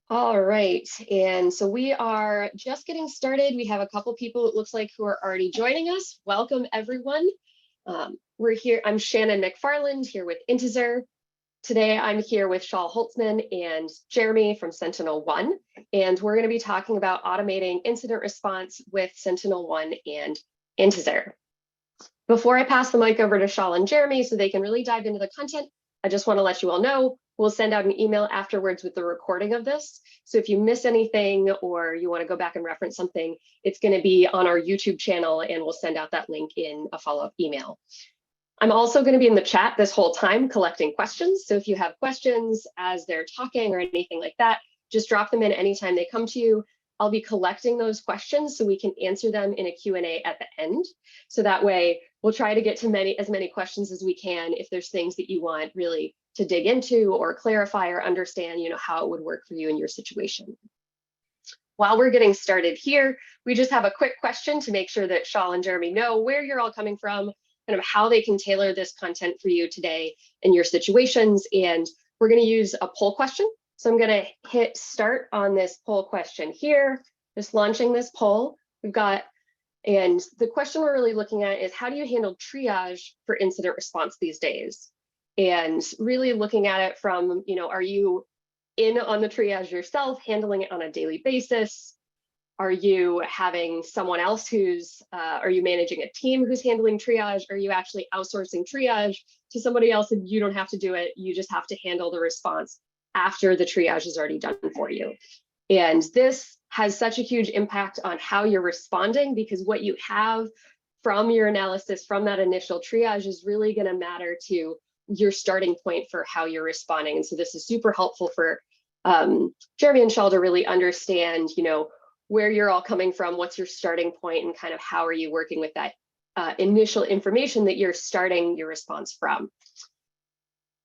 All right, and so we are just getting started. We have a couple people, it looks like, who are already joining us. Welcome, everyone. We're here. I'm Shannon McFarland here with Intezer. Today, I'm here with Shaul Holtzman and Jeremy from SentinelOne, and we're going to be talking about automating incident response with SentinelOne and Intezer. Before I pass the mic over to Shaul and Jeremy so they can really dive into the content, I just want to let you all know we'll send out an email afterwards with the recording of this. So if you miss anything or you want to go back and reference something, it's going to be on our YouTube channel and we'll send out that link in a follow-up email. I'm also going to be in the chat this whole time collecting questions. So if you have questions as they're talking or anything like that, just drop them in anytime they come to you. I'll be collecting those questions so we can answer them in a Q&A at the end. So that way we'll try to get to as many questions as we can if there's things that you want really to dig into or clarify or understand, how it would work for you in your situation. While we're getting started here, we just have a quick question to make sure that Shaul and Jeremy know where you're all coming from, kind of how they can tailor this content for you today in your situations. And we're going to use a poll question. So I'm going to hit start on this poll question here, just launching this poll. And the question we're really looking at is, how do you handle triage for incident response these days? And really looking at it from, are you in on the triage yourself, handling it on a daily basis? Are you having someone else are you managing a team who's handling triage? Are you actually outsourcing triage to somebody else and you don't have to do it? You just have to handle the response after the triage is already done for you. And this has such a huge impact on how you're responding, because what you have from your analysis from that initial triage is really going to matter to your starting point for how you're responding. And so this is super helpful for Jeremy and Shaul to really understand, where you're all coming from, what's your starting point, and kind of how are you working with that initial information that you're starting your response from.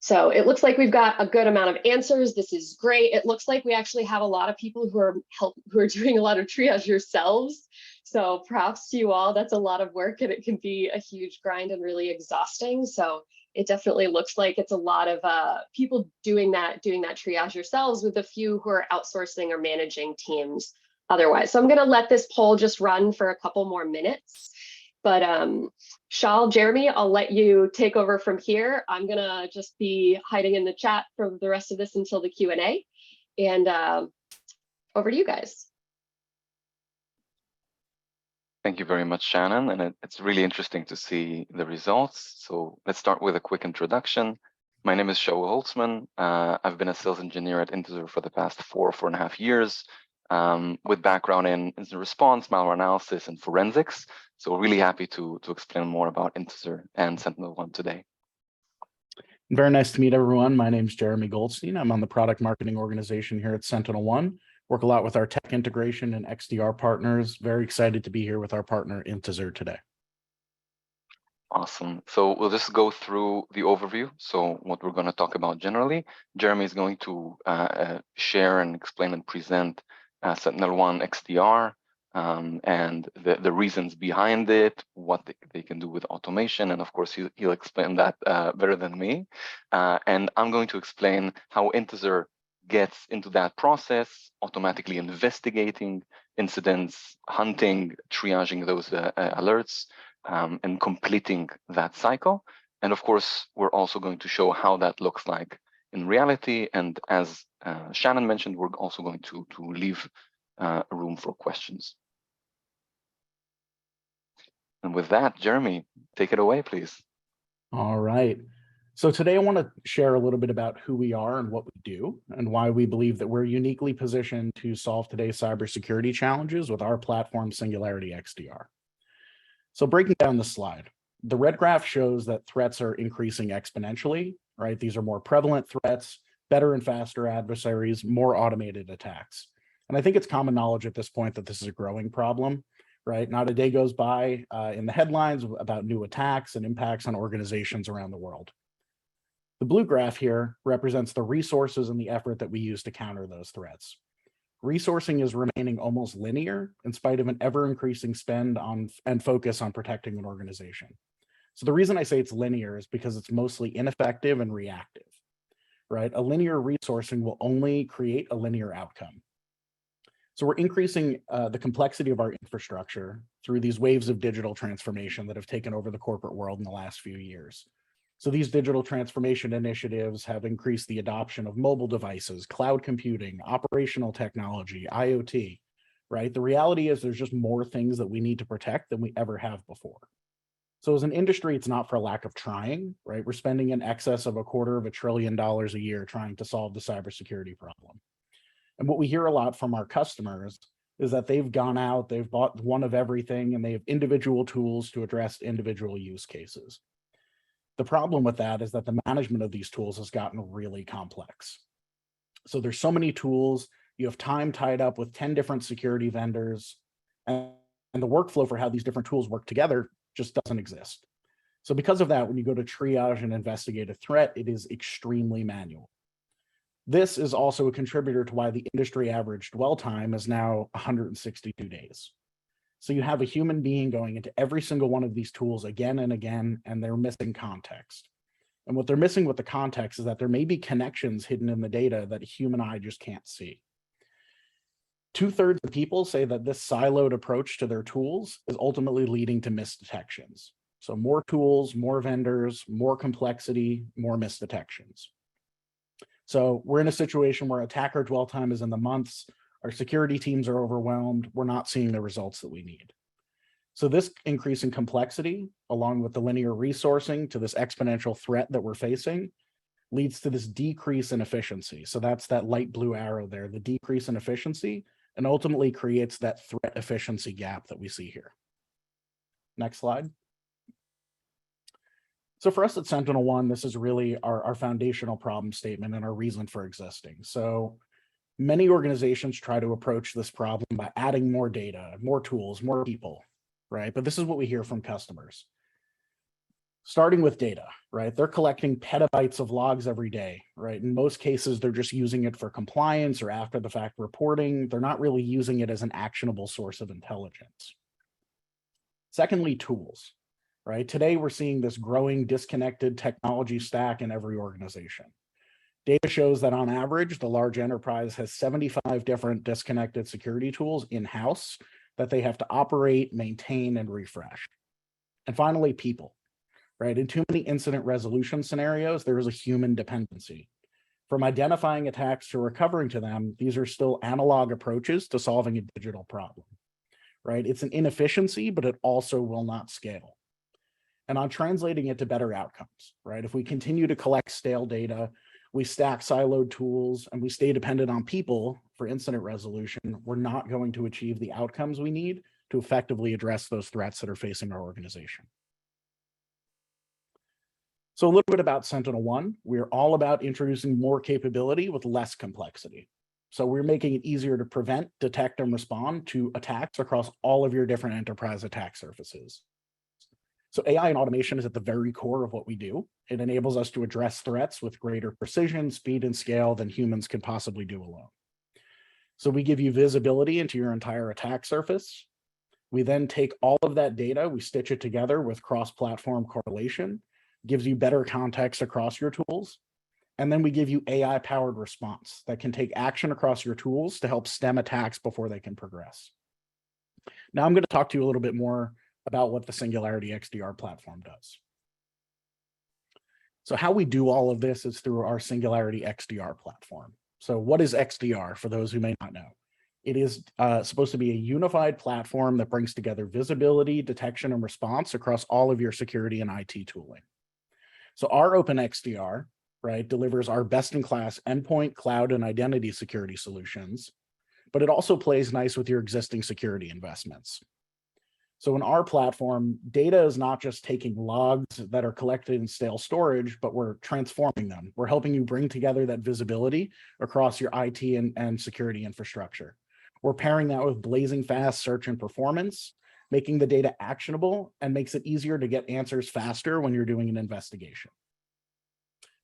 So it looks like we've got a good amount of answers. This is great. It looks like we actually have a lot of people who are doing a lot of triage yourselves. So props to you all. That's a lot of work and it can be a huge grind and really exhausting. So it definitely looks like it's a lot of people doing that triage yourselves, with a few who are outsourcing or managing teams otherwise. So I'm going to let this poll just run for a couple more minutes. But Shaul, Jeremy, I'll let you take over from here. I'm going to just be hiding in the chat for the rest of this until the Q&A. And over to you guys. Thank you very much, Shannon. And it's really interesting to see the results. So let's start with a quick introduction. My name is Shaul Holtzman. I've been a sales engineer at Intezer for the past 4.5 years, with background in incident response, malware analysis, and forensics. So really happy to explain more about Intezer and SentinelOne today. Very nice to meet everyone. My name is Jeremy Goldstein. I'm on the product marketing organization here at SentinelOne. Work a lot with our tech integration and XDR partners. Very excited to be here with our partner Intezer today. Awesome. So we'll just go through the overview. So what we're going to talk about generally, Jeremy is going to share and explain and present SentinelOne XDR and the reasons behind it, what they can do with automation. And of course, he'll explain that better than me. And I'm going to explain how Intezer gets into that process, automatically investigating incidents, hunting, triaging those alerts, and completing that cycle. And of course, we're also going to show how that looks like in reality. And as Shannon mentioned, we're also going to leave room for questions. And with that, Jeremy, take it away, please. All right. So today I want to share a little bit about who we are and what we do, and why we believe that we're uniquely positioned to solve today's cybersecurity challenges with our platform, Singularity XDR. So breaking down the slide, the red graph shows that threats are increasing exponentially, right? These are more prevalent threats, better and faster adversaries, more automated attacks. And I think it's common knowledge at this point that this is a growing problem, right? Not a day goes by in the headlines about new attacks and impacts on organizations around the world. The blue graph here represents the resources and the effort that we use to counter those threats. Resourcing is remaining almost linear in spite of an ever-increasing spend on and focus on protecting an organization. So the reason I say it's linear is because it's mostly ineffective and reactive. right? A linear resourcing will only create a linear outcome. So we're increasing the complexity of our infrastructure through these waves of digital transformation that have taken over the corporate world in the last few years. So these digital transformation initiatives have increased the adoption of mobile devices, cloud computing, operational technology, IoT, right? The reality is there's just more things that we need to protect than we ever have before. So as an industry, it's not for lack of trying, right? We're spending in excess of $250 billion a year trying to solve the cybersecurity problem. And what we hear a lot from our customers is that they've gone out, they've bought one of everything, and they have individual tools to address individual use cases. The problem with that is that the management of these tools has gotten really complex. So there's so many tools, you have time tied up with 10 different security vendors, and the workflow for how these different tools work together just doesn't exist. So because of that, when you go to triage and investigate a threat, it is extremely manual. This is also a contributor to why the industry average dwell time is now 162 days. So you have a human being going into every single one of these tools again and again, and they're missing context. And what they're missing with the context is that there may be connections hidden in the data that a human eye just can't see. 2/3 of people say that this siloed approach to their tools is ultimately leading to misdetections. So more tools, more vendors, more complexity, more misdetections. So we're in a situation where attacker dwell time is in the months, our security teams are overwhelmed, we're not seeing the results that we need. So this increase in complexity, along with the linear resourcing to this exponential threat that we're facing, leads to this decrease in efficiency. So that's that light blue arrow there, the decrease in efficiency, and ultimately creates that threat efficiency gap that we see here. Next slide. So for us at SentinelOne, this is really our foundational problem statement and our reason for existing. So many organizations try to approach this problem by adding more data, more tools, more people, right? But this is what we hear from customers. Starting with data, right? They're collecting petabytes of logs every day, right? In most cases, they're just using it for compliance or after the fact reporting. They're not really using it as an actionable source of intelligence. Secondly, tools. Right? Today, we're seeing this growing disconnected technology stack in every organization. Data shows that on average, the large enterprise has 75 different disconnected security tools in-house that they have to operate, maintain, and refresh. And finally, people, right? In too many incident resolution scenarios, there is a human dependency. From identifying attacks to recovering to them, these are still analog approaches to solving a digital problem, right? It's an inefficiency, but it also will not scale. And on translating it to better outcomes, right? If we continue to collect stale data, we stack siloed tools, and we stay dependent on people for incident resolution, we're not going to achieve the outcomes we need to effectively address those threats that are facing our organization. So a little bit about SentinelOne. We're all about introducing more capability with less complexity. So we're making it easier to prevent, detect, and respond to attacks across all of your different enterprise attack surfaces. So AI and automation is at the very core of what we do. It enables us to address threats with greater precision, speed, and scale than humans can possibly do alone. So we give you visibility into your entire attack surface. We then take all of that data, we stitch it together with cross-platform correlation, gives you better context across your tools. And then we give you AI-powered response that can take action across your tools to help stem attacks before they can progress. Now I'm going to talk to you a little bit more about what the Singularity XDR platform does. So how we do all of this is through our Singularity XDR platform. So what is XDR for those who may not know? It is supposed to be a unified platform that brings together visibility, detection, and response across all of your security and IT tooling. So our Open XDR, right, delivers our best-in-class endpoint, cloud, and identity security solutions, but it also plays nice with your existing security investments. So in our platform, data is not just taking logs that are collected in stale storage, but we're transforming them. We're helping you bring together that visibility across your IT and security infrastructure. We're pairing that with blazing fast search and performance, making the data actionable, and makes it easier to get answers faster when you're doing an investigation.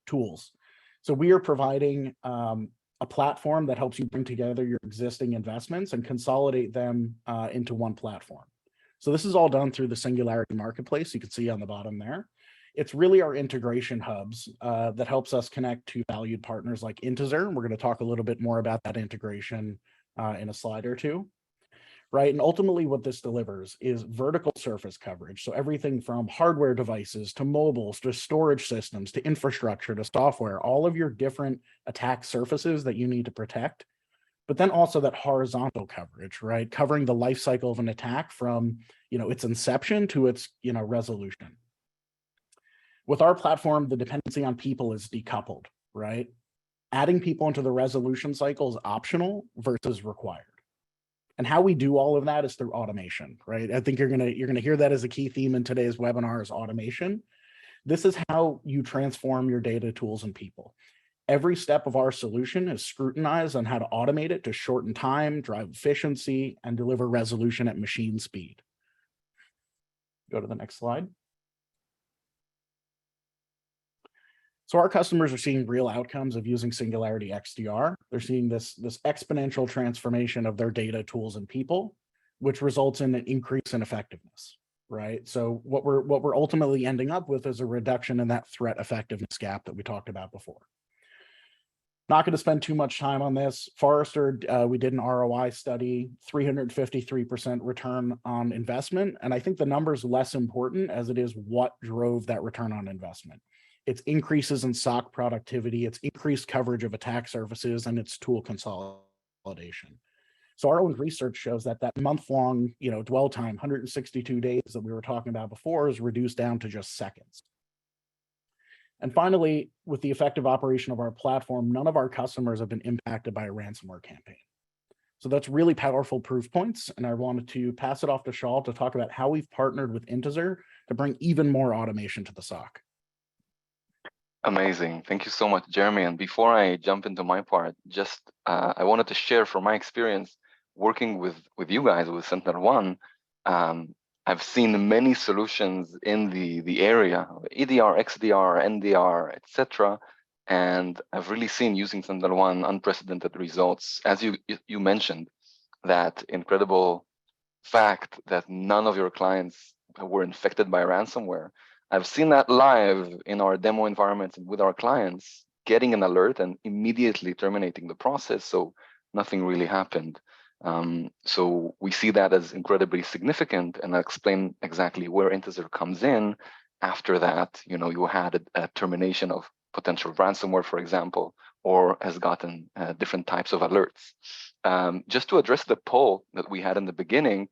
Tools. So we are providing a platform that helps you bring together your existing investments and consolidate them into one platform. So this is all done through the Singularity Marketplace. You can see on the bottom there. It's really our integration hubs that helps us connect to valued partners like Intezer. We're going to talk a little bit more about that integration in a slide or two. Right. And ultimately what this delivers is vertical surface coverage. So everything from hardware devices to mobiles to storage systems to infrastructure to software, all of your different attack surfaces that you need to protect. But then also that horizontal coverage, right? Covering the life cycle of an attack from, its inception to its, resolution. With our platform, the dependency on people is decoupled, right? Adding people into the resolution cycle is optional versus required. And how we do all of that is through automation, right? I think you're gonna hear that as a key theme in today's webinar is automation. This is how you transform your data, tools, and people. Every step of our solution is scrutinized on how to automate it to shorten time, drive efficiency, and deliver resolution at machine speed. Go to the next slide. So our customers are seeing real outcomes of using Singularity XDR. They're seeing this exponential transformation of their data, tools, and people, which results in an increase in effectiveness, right? So what we're ultimately ending up with is a reduction in that threat effectiveness gap that we talked about before. Not going to spend too much time on this. Forrester, we did an ROI study, 353% return on investment. And I think the number is less important as it is what drove that return on investment. It's increases in SOC productivity, it's increased coverage of attack surfaces, and it's tool consolidation. So our own research shows that month-long, dwell time, 162 days that we were talking about before, is reduced down to just seconds. And finally, with the effective operation of our platform, none of our customers have been impacted by a ransomware campaign. So that's really powerful proof points. And I wanted to pass it off to Shaul to talk about how we've partnered with Intezer to bring even more automation to the SOC. Amazing. Thank you so much, Jeremy. And before I jump into my part, just I wanted to share from my experience working with you guys, with SentinelOne. I've seen many solutions in the area, EDR, XDR, NDR, etc. And I've really seen using SentinelOne unprecedented results. As you mentioned, that incredible fact that none of your clients were infected by ransomware. I've seen that live in our demo environments with our clients, getting an alert and immediately terminating the process. So nothing really happened. So we see that as incredibly significant, and I'll explain exactly where Intezer comes in. After that, you had a termination of potential ransomware, for example, or has gotten different types of alerts. Just to address the poll that we had in the beginning,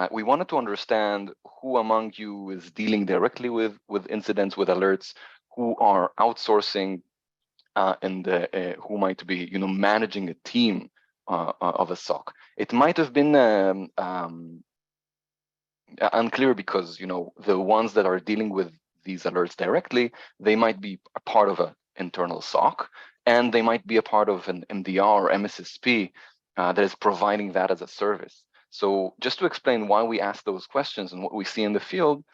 we wanted to understand who among you is dealing directly with incidents, with alerts, who are outsourcing, and who might be, managing a team of a SOC. It might have been unclear because, the ones that are dealing with these alerts directly, they might be a part of an internal SOC, and they might be a part of an MDR or MSSP that is providing that as a service. So just to explain why we ask those questions and what we see in the field,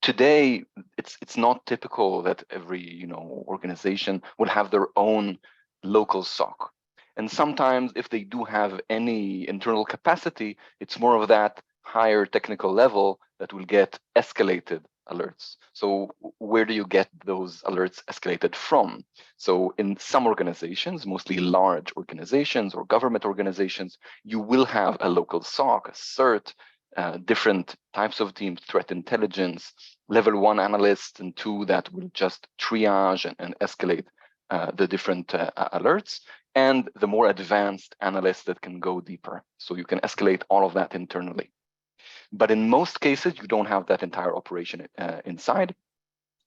today it's not typical that every organization will have their own local SOC. And sometimes if they do have any internal capacity, it's more of that higher technical level that will get escalated alerts. So where do you get those alerts escalated from? So in some organizations, mostly large organizations or government organizations, you will have a local SOC, a CERT, different types of teams, threat intelligence, level 1 analysts, and 2 that will just triage and escalate the different alerts, and the more advanced analysts that can go deeper. So you can escalate all of that internally. But in most cases, you don't have that entire operation inside.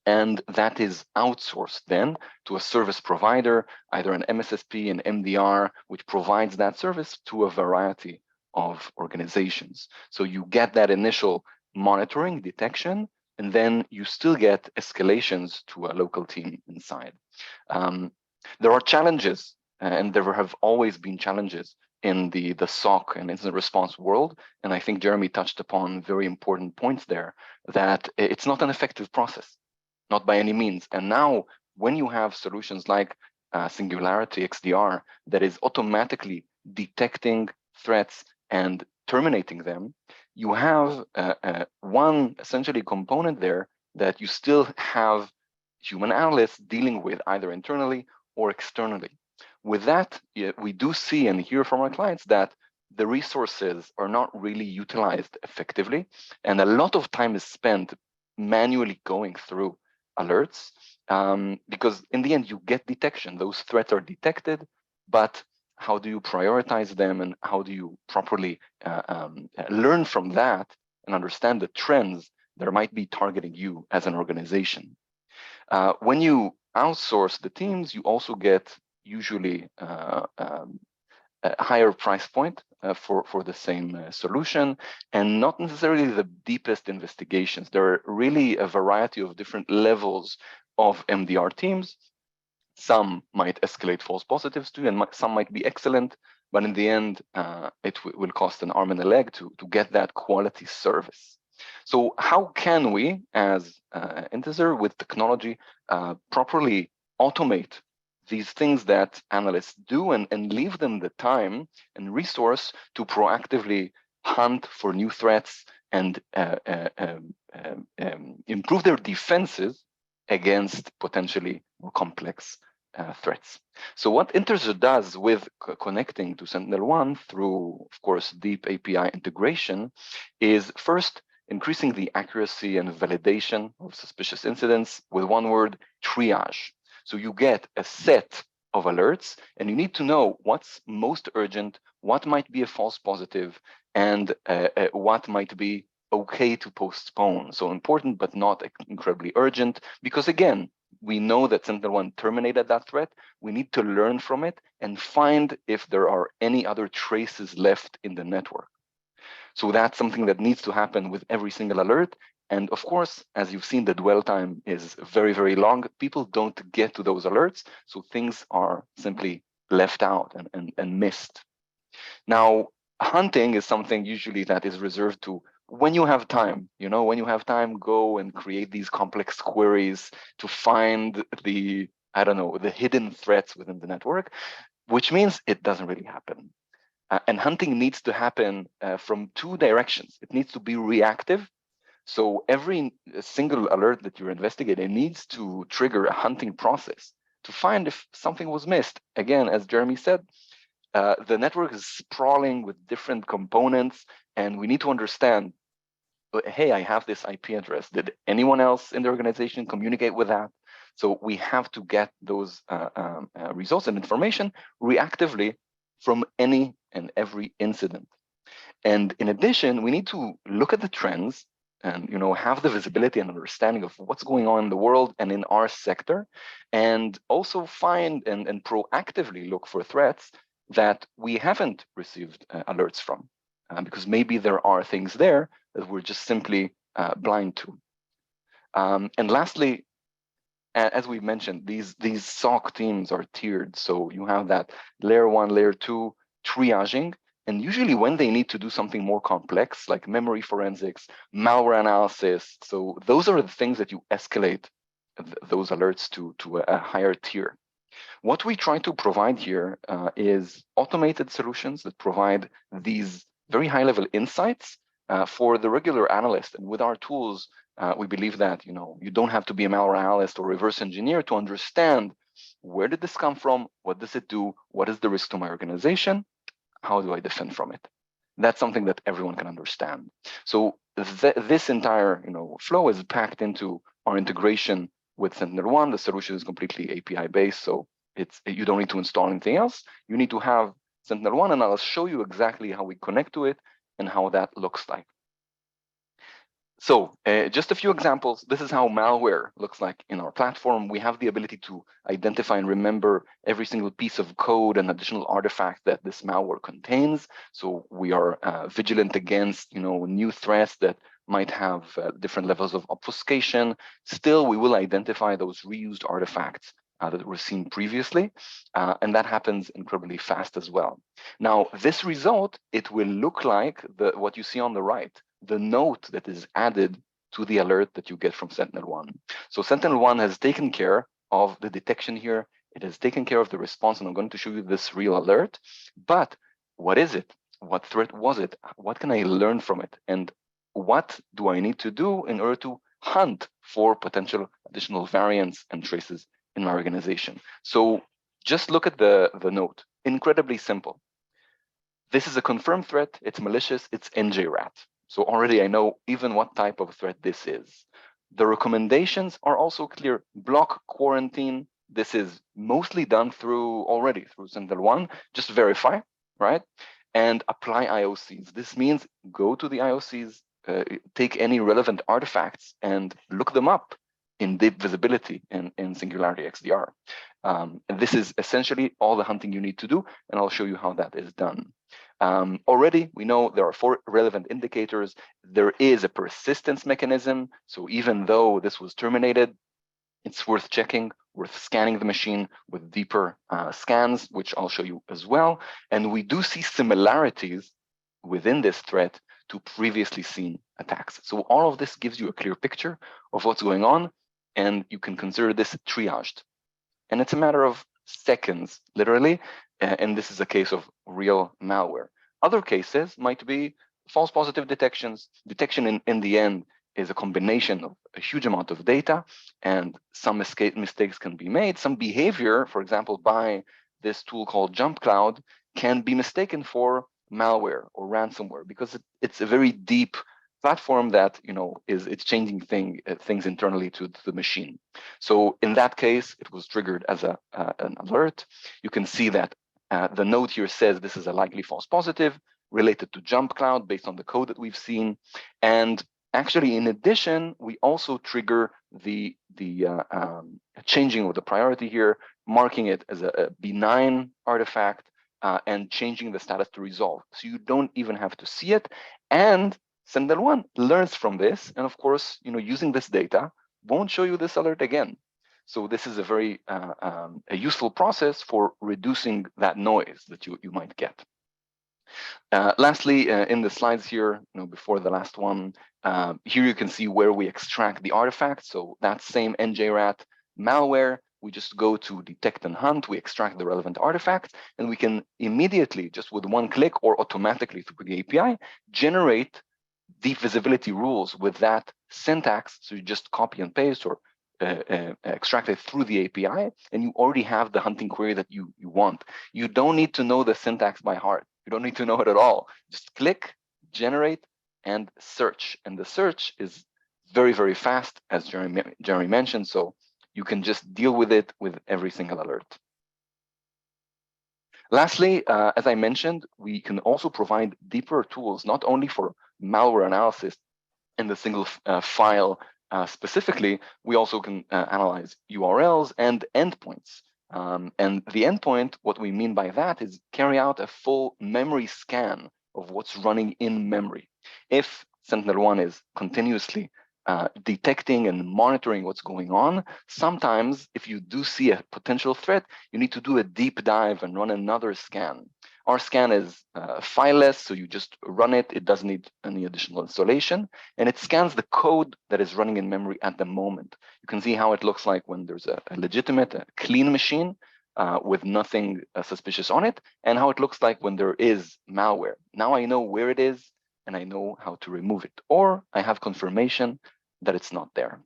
And that is outsourced then to a service provider, either an MSSP, an MDR, which provides that service to a variety of organizations. So you get that initial monitoring, detection, and then you still get escalations to a local team inside. There are challenges, and there have always been challenges in the SOC and incident response world. And I think Jeremy touched upon very important points there, that it's not an effective process, not by any means. And now when you have solutions like Singularity XDR that is automatically detecting threats and terminating them, you have one essentially component there that you still have human analysts dealing with either internally or externally. With that, we do see and hear from our clients that the resources are not really utilized effectively, and a lot of time is spent manually going through alerts, because in the end you get detection. Those threats are detected, but how do you prioritize them, and how do you properly learn from that and understand the trends that might be targeting you as an organization? When you outsource the teams, you also get usually a higher price point for the same solution, and not necessarily the deepest investigations. There are really a variety of different levels of MDR teams. Some might escalate false positives to you, and some might be excellent, but in the end, it will cost an arm and a leg to get that quality service. So how can we, as Intezer, with technology, properly automate these things that analysts do and leave them the time and resource to proactively hunt for new threats and improve their defenses against potentially more complex threats? So what Intezer does with connecting to SentinelOne through, of course, deep API integration is first increasing the accuracy and validation of suspicious incidents with one word: triage. So you get a set of alerts, and you need to know what's most urgent, what might be a false positive, and what might be okay to postpone. So important, but not incredibly urgent, because again, we know that SentinelOne terminated that threat. We need to learn from it and find if there are any other traces left in the network. So that's something that needs to happen with every single alert. And of course, as you've seen, the dwell time is very, very long. People don't get to those alerts, so things are simply left out and missed. Now, hunting is something usually that is reserved to when you have time. You know, when you have time, go and create these complex queries to find the, I don't know, the hidden threats within the network, which means it doesn't really happen. And hunting needs to happen from two directions. It needs to be reactive. So every single alert that you're investigating needs to trigger a hunting process to find if something was missed. Again, as Jeremy said, the network is sprawling with different components, and we need to understand, hey, I have this IP address. Did anyone else in the organization communicate with that? So we have to get those results and information reactively from any and every incident. And in addition, we need to look at the trends and have the visibility and understanding of what's going on in the world and in our sector, and also find and proactively look for threats that we haven't received alerts from, because maybe there are things there that we're just simply blind to. And lastly, as we mentioned, these SOC teams are tiered. So you have that layer 1, layer 2 triaging. And usually when they need to do something more complex, like memory forensics, malware analysis, so those are the things that you escalate those alerts to a higher tier. What we try to provide here is automated solutions that provide these very high-level insights for the regular analyst. And with our tools, we believe that you don't have to be a malware analyst or reverse engineer to understand, where did this come from? What does it do? What is the risk to my organization? How do I defend from it? That's something that everyone can understand. So this entire flow is packed into our integration with SentinelOne. The solution is completely API based, so you don't need to install anything else. You need to have SentinelOne, and I'll show you exactly how we connect to it and how that looks like. So just a few examples. This is how malware looks like in our platform. We have the ability to identify and remember every single piece of code and additional artifact that this malware contains. So we are vigilant against new threats that might have different levels of obfuscation. Still, we will identify those reused artifacts that were seen previously, and that happens incredibly fast as well. Now, this result, it will look like what you see on the right, the note that is added to the alert that you get from SentinelOne. So SentinelOne has taken care of the detection here. It has taken care of the response, and I'm going to show you this real alert. But what is it? What threat was it? What can I learn from it? And what do I need to do in order to hunt for potential additional variants and traces in my organization. So just look at the note. Incredibly simple. This is a confirmed threat. It's malicious. It's NJRAT. So already I know even what type of threat this is. The recommendations are also clear. Block, quarantine. This is mostly done through SentinelOne. Just verify, right? And apply IOCs. This means go to the IOCs, take any relevant artifacts and look them up in deep visibility in Singularity XDR. And this is essentially all the hunting you need to do, and I'll show you how that is done. Already, we know there are 4 relevant indicators. There is a persistence mechanism. So even though this was terminated, it's worth checking, worth scanning the machine with deeper scans, which I'll show you as well. And we do see similarities within this threat to previously seen attacks. So all of this gives you a clear picture of what's going on, and you can consider this triaged. And it's a matter of seconds, literally, and this is a case of real malware. Other cases might be false positive detections. Detection in the end is a combination of a huge amount of data, and some mistakes can be made. Some behavior, for example, by this tool called Jump Cloud, can be mistaken for malware or ransomware because it's a very deep platform that it's changing things internally to the machine. So in that case, it was triggered as an alert. You can see that the note here says this is a likely false positive related to Jump Cloud based on the code that we've seen. And actually, in addition, we also trigger the changing of the priority here, marking it as a benign artifact and changing the status to resolve. So you don't even have to see it. And SentinelOne learns from this, and of course, using this data won't show you this alert again. So this is a very a useful process for reducing that noise that you might get. Lastly, in the slides here, before the last one, here you can see where we extract the artifact. So that same NJRAT malware, we just go to detect and hunt, we extract the relevant artifact, and we can immediately, just with one click or automatically through the API, generate deep visibility rules with that syntax. So you just copy and paste or extract it through the API, and you already have the hunting query that you want. You don't need to know the syntax by heart. You don't need to know it at all. Just click, generate, and search. And the search is very, very fast, as Jeremy mentioned. So you can just deal with it with every single alert. Lastly, as I mentioned, we can also provide deeper tools, not only for malware analysis in the single file specifically, we also can analyze URLs and endpoints. And the endpoint, what we mean by that is carry out a full memory scan of what's running in memory. If SentinelOne is continuously detecting and monitoring what's going on, sometimes if you do see a potential threat, you need to do a deep dive and run another scan. Our scan is fileless, so you just run it. It doesn't need any additional installation, and it scans the code that is running in memory at the moment. You can see how it looks like when there's a legitimate, clean machine with nothing suspicious on it, and how it looks like when there is malware. Now I know where it is, and I know how to remove it, or I have confirmation that it's not there.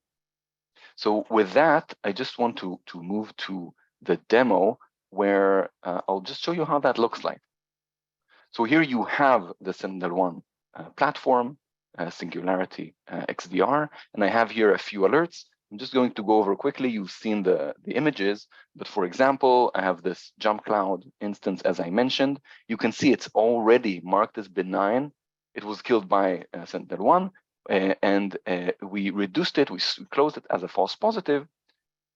So with that, I just want to move to the demo where I'll just show you how that looks like. So here you have the SentinelOne platform, Singularity XDR, and I have here a few alerts. I'm just going to go over quickly. You've seen the images, but for example, I have this Jump Cloud instance, as I mentioned. You can see it's already marked as benign. It was killed by SentinelOne, and we reduced it. We closed it as a false positive,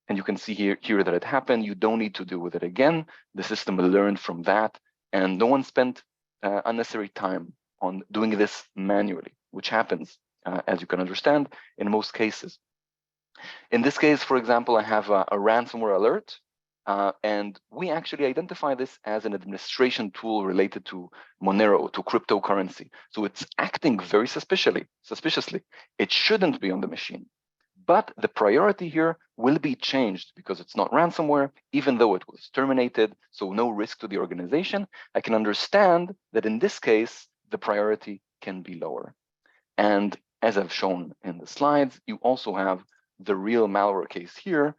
and you can see here that it happened. You don't need to deal with it again. The system learned from that, and no one spent unnecessary time on doing this manually, which happens, as you can understand, in most cases. In this case, for example, I have a ransomware alert, and we actually identify this as an administration tool related to Monero, to cryptocurrency. So it's acting very suspiciously. It shouldn't be on the machine. But the priority here will be changed because it's not ransomware, even though it was terminated, so no risk to the organization. I can understand that in this case, the priority can be lower. And as I've shown in the slides, you also have the real malware case here,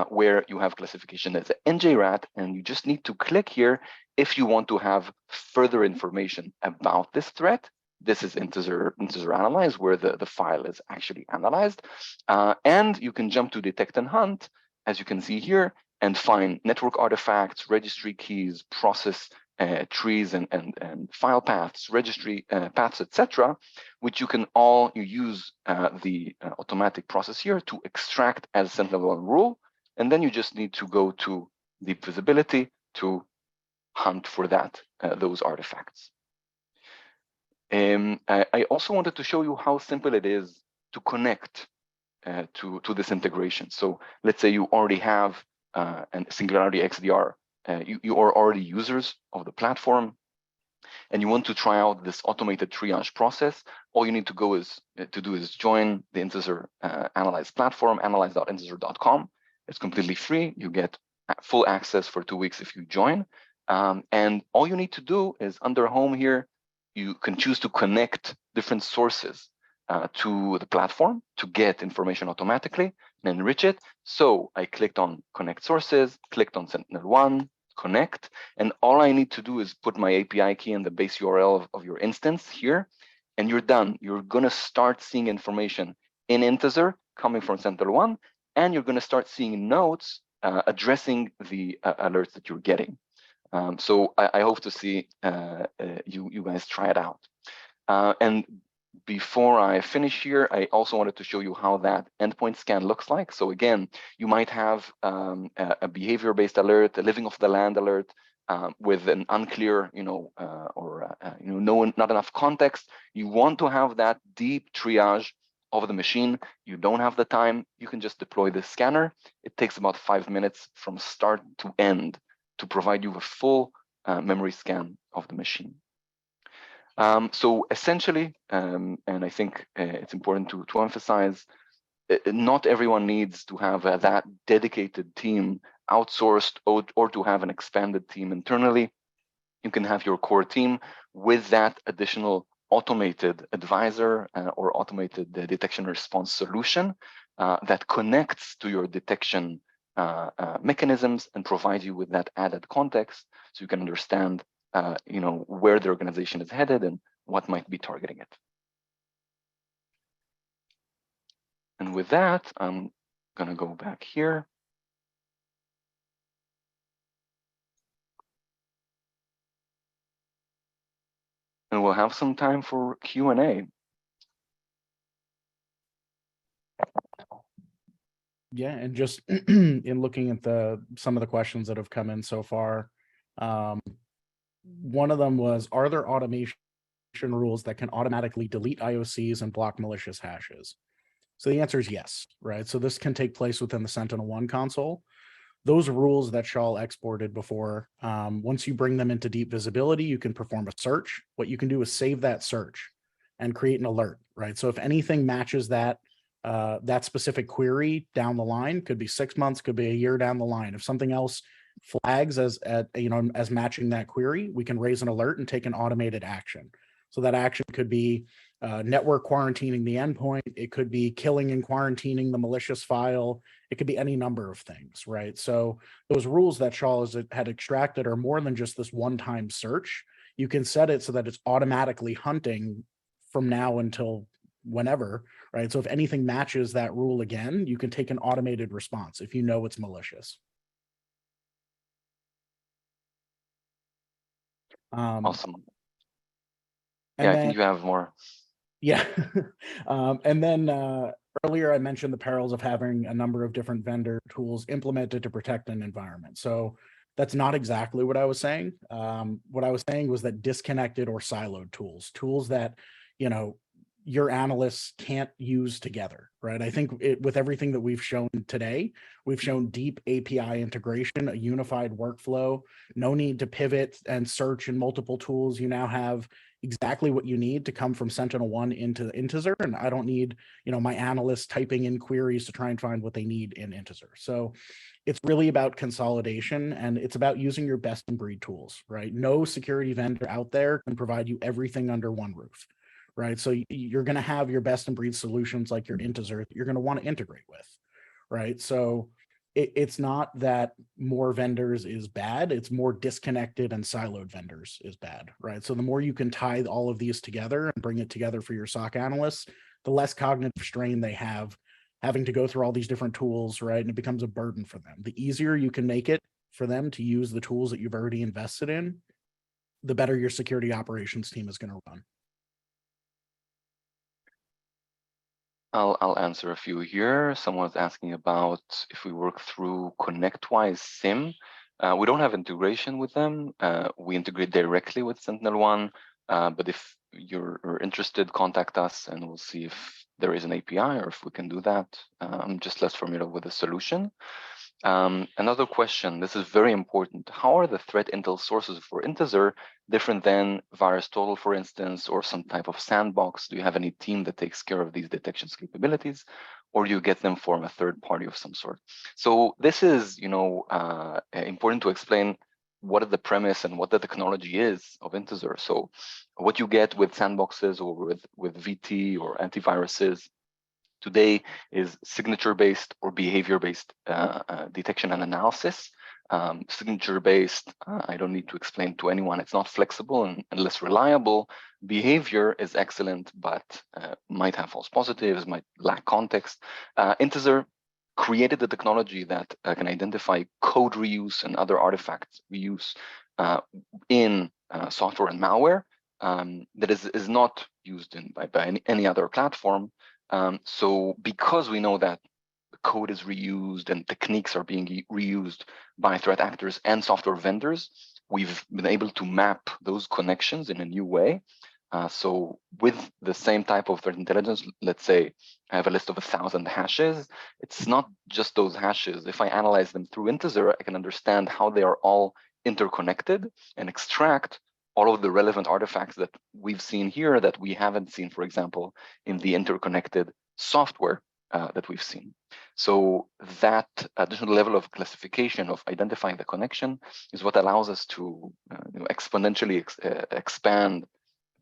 where you have classification as an NJRAT, and you just need to click here if you want to have further information about this threat. This is Intezer Analyze, where the file is actually analyzed. And you can jump to Detect and Hunt, as you can see here, and find network artifacts, registry keys, process trees and file paths, registry paths, etc., which you can all use the automatic process here to extract as SentinelOne rule, and then you just need to go to deep visibility to hunt for those artifacts. I also wanted to show you how simple it is to connect to this integration. So let's say you already have a Singularity XDR. You are already users of the platform, and you want to try out this automated triage process. All you need to do is join the Intezer Analyze platform, analyze.intezer.com. It's completely free. You get full access for 2 weeks if you join. And all you need to do is under Home here, you can choose to connect different sources to the platform to get information automatically and enrich it. So I clicked on Connect Sources, clicked on SentinelOne, Connect, and all I need to do is put my API key in the base URL of your instance here, and you're done. You're going to start seeing information in Intezer coming from SentinelOne, and you're going to start seeing notes addressing the alerts that you're getting. So I hope to see you guys try it out. And before I finish here, I also wanted to show you how that endpoint scan looks like. So again, you might have a behavior-based alert, a living off the land alert with an unclear, not enough context. You want to have that deep triage of the machine. You don't have the time. You can just deploy the scanner. It takes about 5 minutes from start to end to provide you a full memory scan of the machine. So essentially, and I think it's important to emphasize, not everyone needs to have that dedicated team outsourced or to have an expanded team internally. You can have your core team with that additional automated advisor or automated detection response solution that connects to your detection mechanisms and provides you with that added context so you can understand where the organization is headed and what might be targeting it. And with that, I'm going to go back here. And we'll have some time for Q&A. Yeah, and just in looking at some of the questions that have come in so far, one of them was, are there automation rules that can automatically delete IOCs and block malicious hashes? So the answer is yes, right? So this can take place within the SentinelOne console. Those rules that Shaul exported before, once you bring them into deep visibility, you can perform a search. What you can do is save that search and create an alert, right? So if anything matches that specific query down the line, could be 6 months, could be a year down the line. If something else flags as matching that query, we can raise an alert and take an automated action. So that action could be network quarantining the endpoint. It could be killing and quarantining the malicious file. It could be any number of things, right? So those rules that Shaul had extracted are more than just this one-time search. You can set it so that it's automatically hunting from now until whenever, right? So if anything matches that rule again, you can take an automated response if you know it's malicious. Awesome. Yeah, I think you have more. Yeah. And then earlier I mentioned the perils of having a number of different vendor tools implemented to protect an environment. So that's not exactly what I was saying. What I was saying was that disconnected or siloed tools that, your analysts can't use together, right? I think with everything that we've shown today, we've shown deep API integration, a unified workflow, no need to pivot and search in multiple tools. You now have exactly what you need to come from SentinelOne into Intezer, and I don't need, my analysts typing in queries to try and find what they need in Intezer. So it's really about consolidation, and it's about using your best in breed tools, right? No security vendor out there can provide you everything under one roof, right? So you're going to have your best in breed solutions like your Intezer that you're going to want to integrate with, right? So it's not that more vendors is bad, it's more disconnected and siloed vendors is bad, right? So the more you can tie all of these together and bring it together for your SOC analysts, the less cognitive strain they have having to go through all these different tools, right? And it becomes a burden for them. The easier you can make it for them to use the tools that you've already invested in, the better your security operations team is going to run. I'll answer a few here. Someone's asking about if we work through ConnectWise SIM. We don't have integration with them. We integrate directly with SentinelOne, but if you're interested, contact us and we'll see if there is an API or if we can do that. I'm just less familiar with the solution. Another question, this is very important. How are the threat intel sources for Intezer different than VirusTotal, for instance, or some type of sandbox? Do you have any team that takes care of these detections capabilities, or do you get them from a third party of some sort? So this is, important to explain what is the premise and what the technology is of Intezer. So what you get with sandboxes or with VT or antiviruses today is signature-based or behavior-based detection and analysis. Signature-based, I don't need to explain to anyone, it's not flexible and less reliable. Behavior is excellent, but might have false positives, might lack context. Intezer created the technology that can identify code reuse and other artifacts reuse in software and malware that is not used by any other platform. So because we know that the code is reused and techniques are being reused by threat actors and software vendors, we've been able to map those connections in a new way. So with the same type of threat intelligence, let's say I have a list of 1,000 hashes. It's not just those hashes. If I analyze them through Intezer, I can understand how they are all interconnected and extract all of the relevant artifacts that we've seen here that we haven't seen, for example, in the interconnected software that we've seen. So that additional level of classification of identifying the connection is what allows us to exponentially expand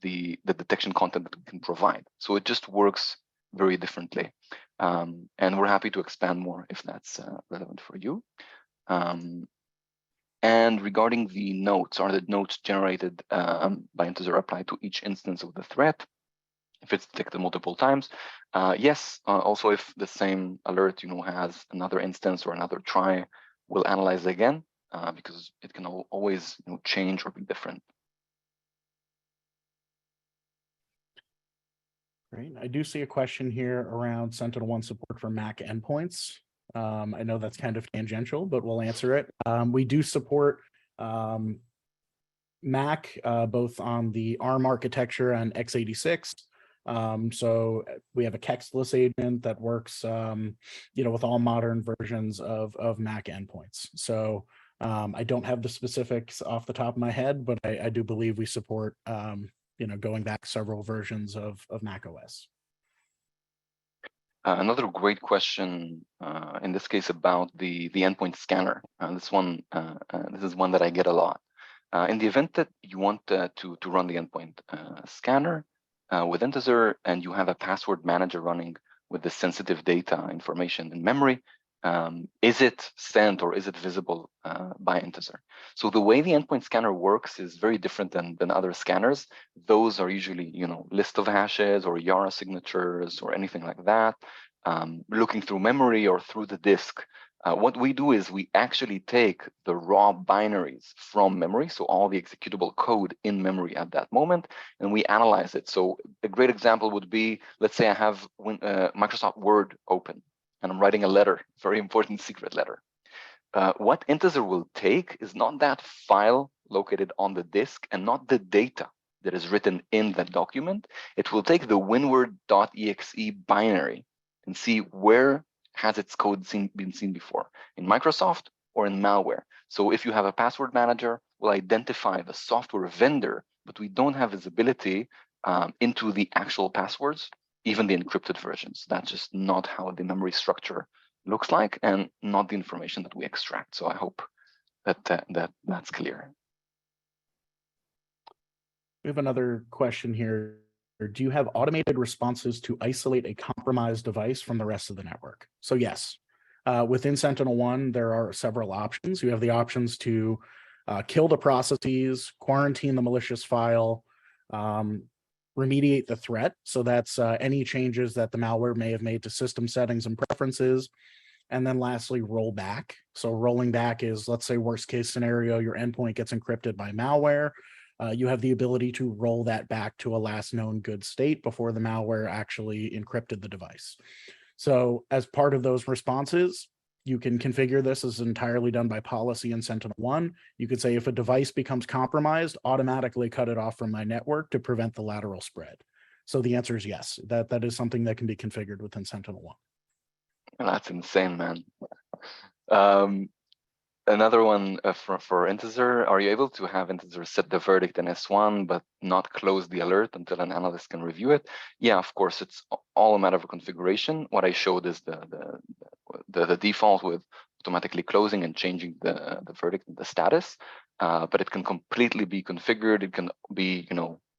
the detection content that we can provide. So it just works very differently. And we're happy to expand more if that's relevant for you. And regarding the notes, are the notes generated by Intezer applied to each instance of the threat? If it's detected multiple times, yes. Also, if the same alert, has another instance or another try, we'll analyze again because it can always change or be different. Great. I do see a question here around SentinelOne support for Mac endpoints. I know that's kind of tangential, but we'll answer it. We do support Mac both on the ARM architecture and x86. So we have a Kextless agent that works, with all modern versions of Mac endpoints. So I don't have the specifics off the top of my head, but I do believe we support, going back several versions of Mac OS. Another great question, in this case, about the endpoint scanner. This is one that I get a lot. In the event that you want to run the endpoint scanner with Intezer and you have a password manager running with the sensitive data information in memory, is it sent or is it visible by Intezer? So the way the endpoint scanner works is very different than other scanners. Those are usually, list of hashes or Yara signatures or anything like that, looking through memory or through the disk. What we do is we actually take the raw binaries from memory, so all the executable code in memory at that moment, and we analyze it. So a great example would be, let's say I have Microsoft Word open, and I'm writing a letter, very important secret letter. What Intezer will take is not that file located on the disk and not the data that is written in that document. It will take the winword.exe binary and see where has its code been seen before, in Microsoft or in malware. So if you have a password manager, we'll identify the software vendor, but we don't have visibility into the actual passwords, even the encrypted versions. That's just not how the memory structure looks like and not the information that we extract. So I hope that's clear. We have another question here Or do you have automated responses to isolate a compromised device from the rest of the network? So yes, within SentinelOne, there are several options. You have the options to kill the processes, quarantine the malicious file, remediate the threat. So that's any changes that the malware may have made to system settings and preferences. And then lastly, roll back. So rolling back is, let's say, worst case scenario, your endpoint gets encrypted by malware. You have the ability to roll that back to a last known good state before the malware actually encrypted the device. So as part of those responses, you can configure this as entirely done by policy in SentinelOne. You could say if a device becomes compromised, automatically cut it off from my network to prevent the lateral spread. So the answer is yes, that is something that can be configured within SentinelOne. That's insane, man. Another one for Intezer, are you able to have Intezer set the verdict in S1, but not close the alert until an analyst can review it? Yeah, of course, it's all a matter of configuration. What I showed is the default with automatically closing and changing the verdict and the status, but it can completely be configured. It can be,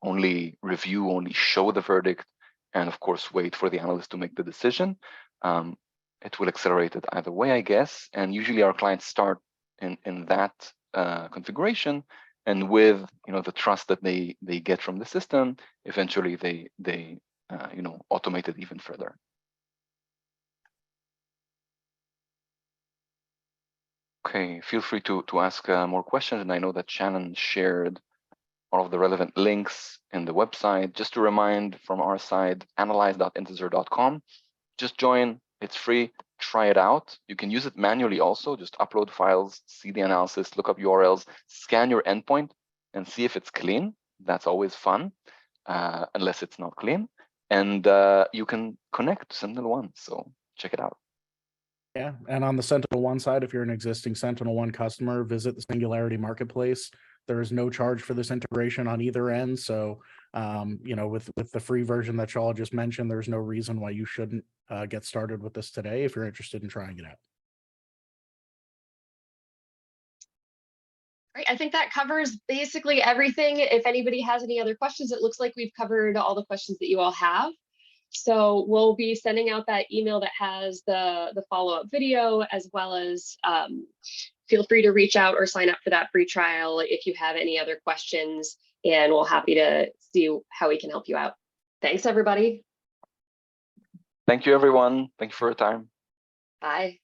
only review, only show the verdict, and of course, wait for the analyst to make the decision. It will accelerate it either way, I guess. And usually our clients start in that configuration, and with the trust that they get from the system, eventually they automate it even further. Okay, feel free to ask more questions, and I know that Shannon shared all of the relevant links in the website. Just to remind from our side, analyze.intezer.com. Just join. It's free. Try it out. You can use it manually also. Just upload files, see the analysis, look up URLs, scan your endpoint, and see if it's clean. That's always fun, unless it's not clean. And you can connect to SentinelOne. So check it out. Yeah, and on the SentinelOne side, if you're an existing SentinelOne customer, visit the Singularity Marketplace. There is no charge for this integration on either end. So, with the free version that Shaul just mentioned, there's no reason why you shouldn't get started with this today if you're interested in trying it out. Right, I think that covers basically everything. If anybody has any other questions, it looks like we've covered all the questions that you all have. So we'll be sending out that email that has the follow-up video, as well as feel free to reach out or sign up for that free trial if you have any other questions, and we're happy to see how we can help you out. Thanks, everybody. Thank you, everyone. Thank you for your time. Bye.